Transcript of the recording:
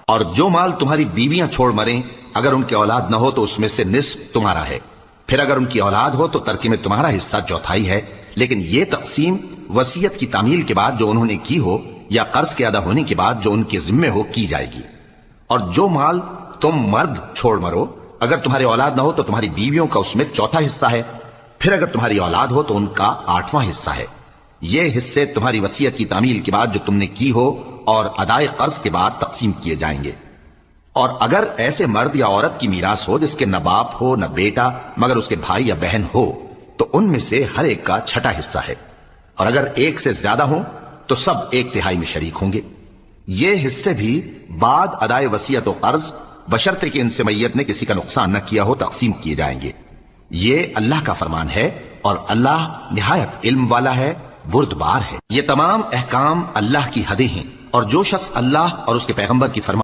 اور جو مال تمہاری بیویاں چھوڑ مریں اگر ان کی اولاد نہ ہو تو اس میں سے نصف تمہارا ہے، پھر اگر ان کی اولاد ہو تو ترکے میں تمہارا حصہ چوتھائی ہے، لیکن یہ تقسیم وصیت کی تعمیل کے بعد جو انہوں نے کی ہو یا قرض کے ادا ہونے کے بعد جو ان کے ذمے ہو کی جائے گی۔ اور جو مال تم مرد چھوڑ مرو اگر تمہاری اولاد نہ ہو تو تمہاری بیویوں کا اس میں چوتھا حصہ ہے، پھر اگر تمہاری اولاد ہو تو ان کا 8واں حصہ ہے۔ یہ حصے تمہاری وصیت کی تعمیل کے بعد جو تم نے کی ہو اور ادائے قرض کے بعد تقسیم کیے جائیں گے۔ اور اگر ایسے مرد یا عورت کی میراث ہو جس کے نہ باپ ہو نہ بیٹا مگر اس کے بھائی یا بہن ہو تو ان میں سے ہر ایک کا 6واں حصہ ہے، اور اگر ایک سے زیادہ ہوں تو سب 1/3 میں شریک ہوں گے۔ یہ حصے بھی بعد ادائے وصیت و قرض بشرطے کہ ان سے میت نے کسی کا نقصان نہ کیا ہو تقسیم کیے جائیں گے۔ یہ اللہ کا فرمان ہے اور اللہ نہایت علم والا ہے، بردبار ہے۔ یہ تمام احکام اللہ کی حدیں ہیں، اور جو شخص اللہ اور اس کے پیغمبر کی فرمان